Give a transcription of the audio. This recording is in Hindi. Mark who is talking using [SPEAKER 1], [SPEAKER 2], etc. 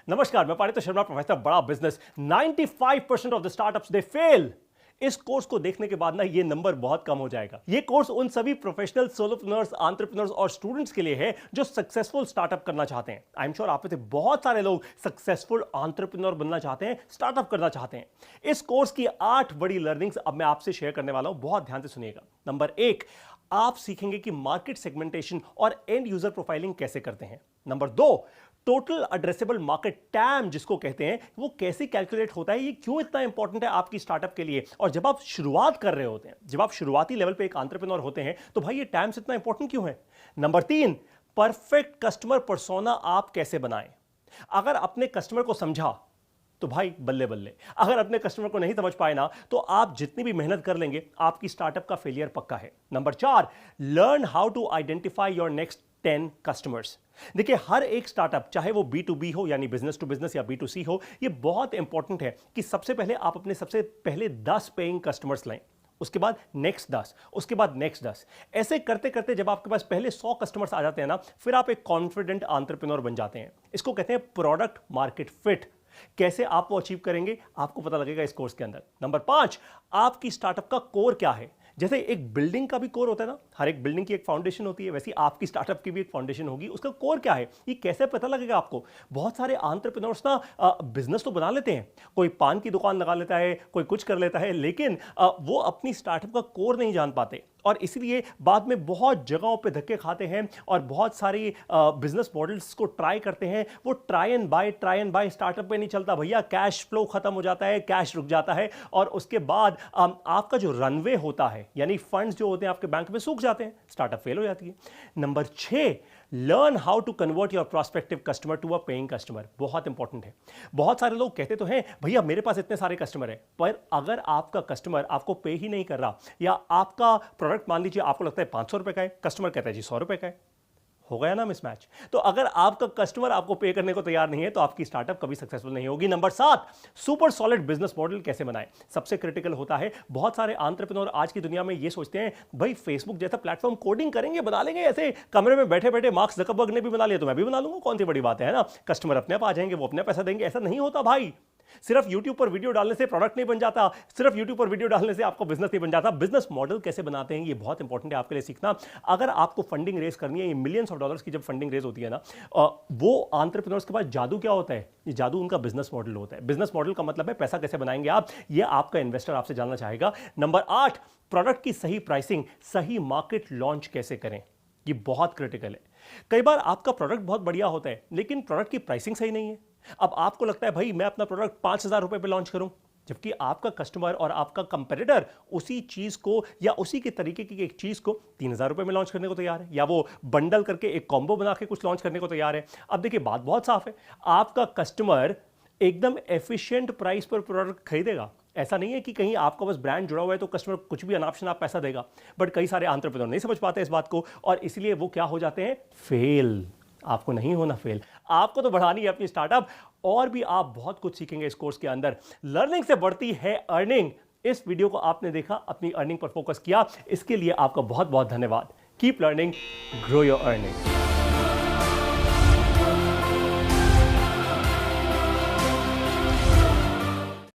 [SPEAKER 1] नमस्कार, मैं पारित शर्मा, प्रोफेसर बड़ा business. 95% of the startups they fail. इस कोर्स को देखने के बाद ना ये नंबर बहुत कम हो जाएगा। ये कोर्स उन सभी प्रोफेशनल सोलोप्रेन्योर्स, एंटरप्रेन्योर्स और स्टूडेंट्स के लिए है जो सक्सेसफुल स्टार्टअप करना चाहते हैं। आई एम श्योर आप में से बहुत सारे लोग सक्सेसफुल एंटरप्रेन्योर बनना चाहते हैं, स्टार्टअप करना चाहते हैं। इस कोर्स की 8 बड़ी लर्निंग्स अब मैं आपसे शेयर करने वाला हूं, बहुत ध्यान से सुनिएगा। नंबर 1, आप सीखेंगे कि मार्केट सेगमेंटेशन और एंड यूजर प्रोफाइलिंग कैसे करते हैं। Number 2, total addressable market time जिसको कहते हैं वो कैसे कैलकुलेट होता है, ये क्यों इतना इंपॉर्टेंट है आपकी स्टार्टअप के लिए, और जब आप शुरुआत कर रहे होते हैं, जब आप शुरुआती लेवल पे एक एंटरप्रेन्योर होते हैं तो भाई ये टैम्स इतना इंपॉर्टेंट क्यों है। नंबर 3, परफेक्ट कस्टमर पर्सोना आप कैसे बनाएं। अगर अपने कस्टमर को समझा तो भाई बल्ले बल्ले, अगर अपने कस्टमर को नहीं समझ पाए ना तो आप जितनी भी मेहनत कर लेंगे आपकी स्टार्टअप का फेलियर पक्का है। Number 4, learn how to identify your next 10 customers. देखिए, हर एक स्टार्टअप, चाहे वो B2B हो यानी बिजनेस टू बिजनेस या B2C हो, ये बहुत इंपॉर्टेंट है कि सबसे पहले आप अपने सबसे पहले 10 पेइंग कस्टमर्स लाएं, उसके बाद नेक्स्ट 10, उसके बाद नेक्स्ट 10। ऐसे करते करते जब आपके पास पहले 100 कस्टमर्स आ जाते हैं ना, फिर आप एक कॉन्फिडेंट एंटरप्रेन्योर बन जाते हैं। इसको कहते हैं प्रोडक्ट मार्केट फिट। कैसे आप वो अचीव करेंगे आपको पता लगेगा इस कोर्स के अंदर। नंबर 5, आपकी स्टार्टअप का कोर क्या है। जैसे एक बिल्डिंग का भी कोर होता है ना, हर एक बिल्डिंग की एक फाउंडेशन होती है, वैसे आपकी स्टार्टअप की भी एक फाउंडेशन होगी, उसका कोर क्या है ये कैसे पता लगेगा आपको। बहुत सारे एंटरप्रेन्योर्स ना बिजनेस तो बना लेते हैं, कोई पान की दुकान लगा लेता है, कोई कुछ कर लेता है, लेकिन वो अपनी स्टार्टअप का कोर नहीं जान पाते और इसलिए बाद में बहुत जगहों पे धक्के खाते हैं और बहुत सारी बिजनेस मॉडल्स को ट्राई करते हैं। वो ट्राई एंड बाय स्टार्टअप पे नहीं चलता भैया, कैश फ्लो खत्म हो जाता है, कैश रुक जाता है और उसके बाद आपका जो रनवे होता है यानी फंड्स जो होते हैं आपके बैंक में सूख जाते हैं, स्टार्टअप फेल हो जाती है। Number 6, learn how to convert your prospective customer to a paying customer. बहुत इंपॉर्टेंट है। बहुत सारे लोग कहते तो हैं भैया मेरे पास इतने सारे कस्टमर हैं, पर अगर आपका कस्टमर आपको पे ही नहीं कर रहा या आपका प्रोडक्ट मान लीजिए आपको लगता है 500 रुपए का है, कस्टमर कहता है जी 100 रुपए का है, हो गया ना मिसमैच। तो अगर आपका कस्टमर आपको पे करने को तैयार नहीं है तो आपकी स्टार्टअप कभी सक्सेसफुल नहीं होगी। Number 7, super solid business model कैसे बनाएं, सबसे क्रिटिकल होता है। बहुत सारे एंटरप्रेन्योर आज की दुनिया में ये सोचते हैं भाई फेसबुक जैसा प्लेटफॉर्म कोडिंग करेंगे, बना लेंगे, ऐसे कमरे में बैठे बैठे मार्क ज़करबर्ग ने भी बना लिया तो मैं भी बना लूंगा, कौन सी बड़ी बात है ना। कस्टमर अपने आप आ जाएंगे, वो अपने पैसा देंगे। ऐसा नहीं होता भाई। सिर्फ YouTube पर वीडियो डालने से प्रोडक्ट नहीं बन जाता, सिर्फ YouTube पर वीडियो डालने से आपको बिजनेस नहीं बन जाता। बिजनेस मॉडल कैसे बनाते हैं ये बहुत इंपॉर्टेंट है आपके लिए सीखना। अगर आपको फंडिंग रेज करनी है, ये मिलियंस ऑफ डॉलर्स की जब फंडिंग रेज होती है ना, वो एंटरप्रेन्योर्स के पास जादू क्या होता है, ये जादू उनका बिजनेस मॉडल होता है। बिजनेस मॉडल का मतलब है पैसा कैसे बनाएंगे आप, ये आपका इन्वेस्टर आपसे जानना चाहेगा। नंबर 8, प्रोडक्ट की सही प्राइसिंग, सही मार्केट लॉन्च कैसे करें, ये बहुत क्रिटिकल है। कई बार आपका प्रोडक्ट बहुत बढ़िया होता है लेकिन प्रोडक्ट की प्राइसिंग सही नहीं है। अब आपको लगता है भाई मैं अपना प्रोडक्ट 5,000 रुपए पे लॉन्च करूं, जबकि आपका कस्टमर और आपका कंपेटिटर उसी चीज को या उसी के तरीके की एक चीज को 3,000 रुपए में लॉन्च करने को तैयार है, या वो बंडल करके एक कॉम्बो बना के कुछ लॉन्च करने को तैयार है। अब देखिए बात बहुत साफ है, आपका कस्टमर एकदम एफिशिएंट प्राइस पर प्रोडक्ट खरीदेगा। ऐसा नहीं है कि कहीं आपका बस ब्रांड जुड़ा हुआ है तो कस्टमर कुछ भी अनाप शनाप पैसा देगा, बट कई सारे एंटरप्रेन्योर नहीं समझ पाते इस बात को और इसलिए वो क्या हो जाते हैं, फेल। आपको नहीं होना फेल, आपको तो बढ़ानी है अपनी स्टार्टअप। और भी आप बहुत कुछ सीखेंगे इस कोर्स के अंदर। लर्निंग से बढ़ती है अर्निंग। इस वीडियो को आपने देखा, अपनी अर्निंग पर फोकस किया, इसके लिए आपका बहुत बहुत धन्यवाद। Keep learning, grow your earning.